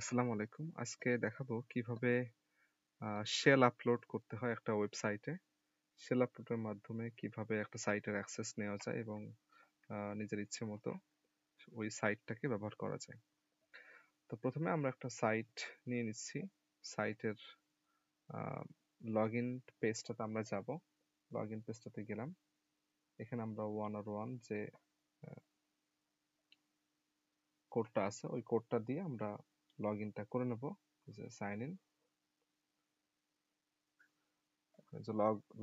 আসসালামু আলাইকুম। আজকে দেখাবো কিভাবে শেল আপলোড করতে হয় একটা ওয়েবসাইটে। শেল আপলোডের মাধ্যমে কিভাবে একটা সাইটের অ্যাক্সেস নেওয়া যায় এবং নিজের ইচ্ছে মতো ওই সাইটটাকে ব্যবহার করা যায়। তো প্রথমে আমরা একটা সাইট নিয়ে নিচ্ছি। সাইটের লগ ইন পেজটাতে আমরা যাব। লগ ইন পেজটাতে গেলাম। এখানে আমরা 101 যে কোডটা আছে ওই কোডটা দিয়ে আমরা লগ ইনটা করে নেব। যে সাইন ইন, যে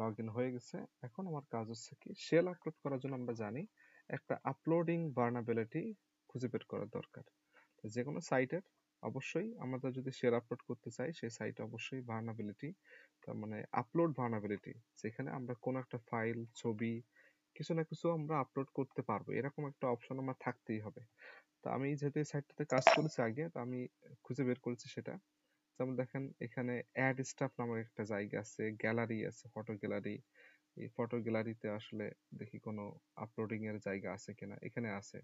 লগ ইন হয়ে গেছে। এখন আমার কাজ হচ্ছে কি, শেল আপলোড করার জন্য আমরা জানি একটা আপলোডিং ভার্নাবিলিটি খুঁজে বের করার দরকার। যে কোনো সাইটের অবশ্যই আমাদের যদি শেল আপলোড করতে চাই, সেই সাইটে অবশ্যই ভার্নাবিলিটি, তার মানে আপলোড ভার্নাবিলিটি, যেখানে আমরা কোনো একটা ফাইল, ছবি, কিছু না কিছু আমরা আপলোড করতে পারবো, এরকম একটা অপশন আমার থাকতেই হবে। তো আমি যেহেতু এই সাইটটাতে কাজ করেছি আগে, তো আমি খুঁজে বের করেছি সেটা। যেমন দেখেন এখানে অ্যাড স্টাফ নামের একটা জায়গা আছে, গ্যালারি আছে, ফটো গ্যালারি। এই ফটো গ্যালারিতে আসলে দেখি কোনো আপলোডিং এর জায়গা আছে কিনা, এখানে আছে।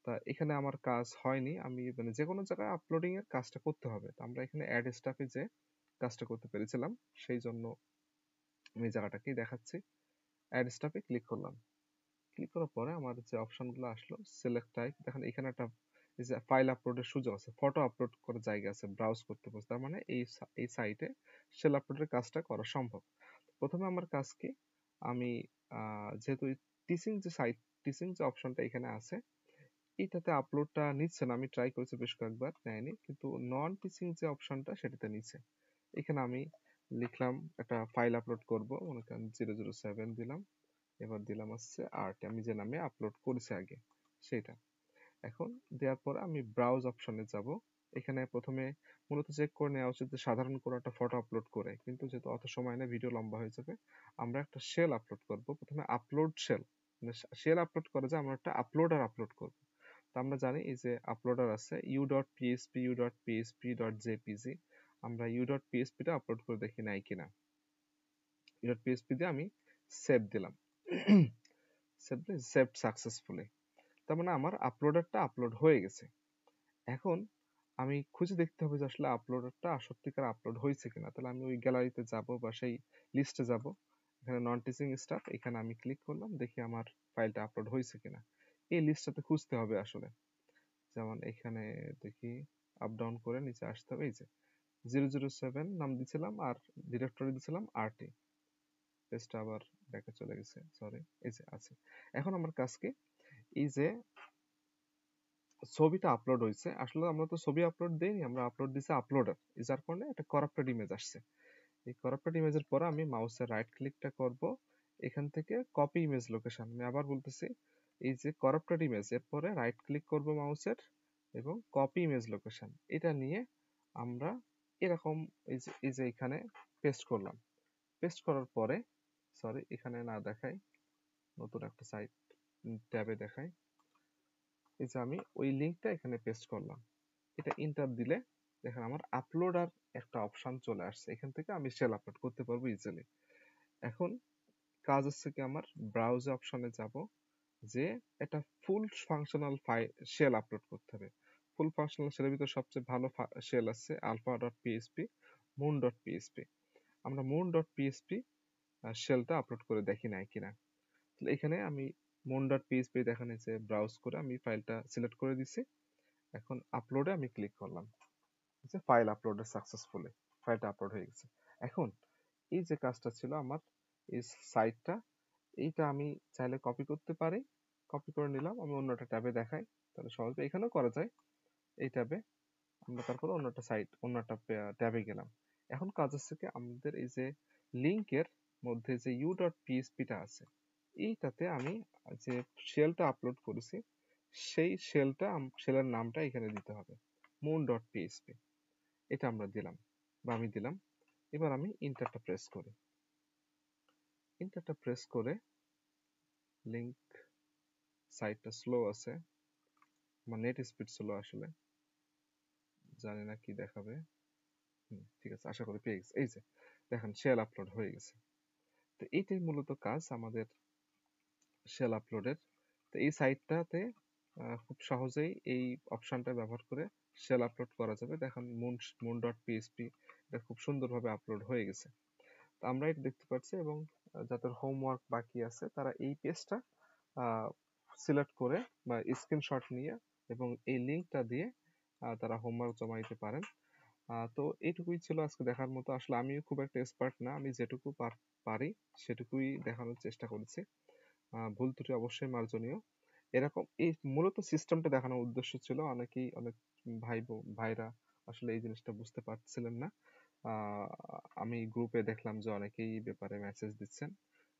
তা এখানে আমার কাজ হয়নি, আমি মানে যে কোনো জায়গায় আপলোডিং এর কাজটা করতে হবে, তো আমরা এখানে অ্যাড স্টাফে যে কাজটা করতে পেরেছিলাম, সেই জন্য আমি জায়গাটাকেই দেখাচ্ছি। অ্যাড স্টাফে ক্লিক করলাম। ক্লিক করার পরে আমার যে অপশনগুলো আসলো, সিলেক্ট টাইপ, দেখেন এখানে একটা এই যে ফাইল আপলোডের সুযোগ আছে, ফটো আপলোড করার জায়গা আছে, ব্রাউজ করতে পারছি। তার মানে এই সাইটে শেল আপলোডের কাজটা করা সম্ভব। প্রথমে আমার কাজ কি, আমি যেহেতু টিচিং যে অপশনটা এখানে আছে, এটাতে আপলোডটা নিচ্ছে না। আমি ট্রাই করেছি বেশ কয়েকবার, নেয়নি, কিন্তু নন টিচিং যে অপশনটা সেটাতে নিচ্ছে। এখানে আমি লিখলাম একটা ফাইল আপলোড করব, মনে করেন 007 দিলাম। এবার দিলাম হচ্ছে আর্ট, আমি যে নামে আপলোড করেছি আগে সেটা। এখন দেওয়ার পর আমি ব্রাউজ অপশনে যাব। এখানে প্রথমে মূলত চেক করে নেওয়া উচিত যে সাধারণ কোনো একটা ফটো আপলোড করে, কিন্তু যেহেতু অত সময় নেই, ভিডিও লম্বা হয়ে যাবে, আমরা একটা শেল আপলোড করব। প্রথমে আপলোড শেল, মানে শেল আপলোড করে যে আমরা একটা আপলোডার আপলোড করব। তো আমরা জানি এই যে আপলোডার আছে u.php, u.php, .jpg। আমরা u.php টা আপলোড করে দেখি নাই কিনা। u.php দিয়ে আমি সেভ দিলাম। Save successfully. তার মানে আমার আপলোডারটা আপলোড হয়ে গেছে। এখন আমি খুঁজে দেখতে হবে যে আসলে আপলোডারটা সত্যিকার আপলোড হয়েছে কিনা। তাহলে আমি ওই গ্যালারিতে যাব বা সেই লিস্টে যাব, এখানে নন টিচিং স্টাফ, এখানে আমি ক্লিক করলাম, দেখি আমার ফাইলটা আপলোড হয়েছে কিনা। এই লিস্টটাতে খুঁজতে হবে আসলে। যেমন এখানে দেখি, আপ ডাউন করে নিচে আসতে হবে। এই যে 007 নাম দিছিলাম আর ডিরেক্টরি দিছিলাম আরটি। পেজটা আবার ব্যাকে চলে গেছে, সরি। এই যে আছে। এখন আমার কাজ কি, এই যে ছবিটা আপলোড হয়েছে, আসলে আমরা তো ছবি আপলোড দেইনি, আমরা আপলোড দিছি আপলোডার, যার কারণে একটা করাপ্টেড ইমেজ আসছে। এই করাপ্টেড ইমেজের পরে আমি মাউসের রাইট ক্লিকটা করব, এখান থেকে কপি ইমেজ লোকেশন। আমি আবার বলতেছি, এই যে করাপ্টেড ইমেজ, এরপরে রাইট ক্লিক করব মাউসের এবং কপি ইমেজ লোকেশন, এটা নিয়ে আমরা এরকম এই যে এখানে পেস্ট করলাম। পেস্ট করার পরে, সরি এখানে না দেখাই, নতুন একটা সাইট ট্যাবে দেখাই। এই যে আমি ওই লিঙ্কটা এখানে পেস্ট করলাম, এটা এন্টার দিলে দেখেন আমার আপলোডার একটা অপশন চলে আসছে। এখান থেকে আমি শেল আপলোড করতে পারবো ইজিলি। এখন কাজ হচ্ছে কি, আমার ব্রাউজে অপশনে যাব, যে এটা ফুল ফাংশনাল শেল আপলোড করতে হবে। ফুল ফাংশনাল শেলের ভিতরে সবচেয়ে ভালো শেল আছে alpha.php, moon.php। আমরা moon.php শেলটা আপলোড করে দেখি নাই কিনা। এখানে আমি moon.php দেখানো যে ব্রাউজ করে আমি ফাইলটা সিলেক্ট করে দিছি। এখন আপলোডে আমি ক্লিক করলাম, যে ফাইল আপলোডেড সাকসেসফুলি, ফাইলটা আপলোড হয়ে গেছে। এখন এই যে কাজটা ছিল আমার, এই সাইটটা, এইটা আমি চাইলে কপি করতে পারি। কপি করে নিলাম, আমি অন্য একটা ট্যাবে দেখাই, তাহলে সহজে এখানেও করা যায়। এই ট্যাবে আমরা তারপরে অন্য একটা সাইট, অন্য একটা ট্যাবে গেলাম। এখন কাজ হচ্ছে কি, আমাদের এই যে লিংকের মধ্যে যে u.php-টা আছে, এইটাতে আমি যে শেলটা আপলোড করেছি, সেই শেলের নামটা এখানে দিতে হবে, moon.php। এটা আমরা দিলাম, বা আমি দিলাম। এবার আমি ইন্টারটা প্রেস করি। ইন্টারটা প্রেস করে লিংক, সাইটটা স্লো আছে, আমার নেট স্পিড স্লো আসলে, জানি না কি দেখাবে। ঠিক আছে, আশা করি পেয়ে গেছে। এই যে দেখেন শেল আপলোড হয়ে গেছে। তো এইটাই মূলত কাজ আমাদের শেল আপলোডের। তো এই সাইটটাতে খুব সহজেই এই অপশনটা ব্যবহার করে শেল আপলোড করা যাবে। দেখেন মুন ডট পিএইচপি এটা খুব সুন্দরভাবে আপলোড হয়ে গেছে। তো আমরা এটা দেখতে পাচ্ছি, এবং যাদের হোমওয়ার্ক বাকি আছে তারা এই পেজটা সিলেক্ট করে বা স্ক্রিনশট নিয়ে এবং এই লিঙ্কটা দিয়ে তারা হোমওয়ার্ক জমা দিতে পারেন। তো এইটুকুই ছিল আজকে দেখার মতো। আসলে আমিও খুব একটা এক্সপার্ট না, আমি যেটুকু পারি সেটুকুই দেখানোর চেষ্টা করেছি। ভুল ত্রুটি অবশ্যই মার্জনীয়। এরকম এই মূলত সিস্টেমটা দেখানোর উদ্দেশ্য ছিল। অনেক ভাইরা আসলে এই জিনিসটা বুঝতে পারছিলেন না। আহ, আমি গ্রুপে দেখলাম যে অনেকেই এই ব্যাপারে মেসেজ দিচ্ছেন।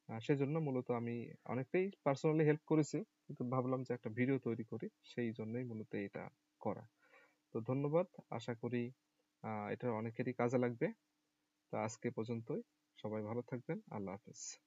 সেজন্য মূলত আমি অনেকটাই পার্সোনালি হেল্প করেছি, কিন্তু ভাবলাম যে একটা ভিডিও তৈরি করি, সেই জন্যই মূলত এটা করা। তো ধন্যবাদ। আশা করি এটা অনেকেরই কাজে লাগবে। তো আজকে পর্যন্তই। সবাই ভালো থাকবেন। আল্লাহ হাফেজ।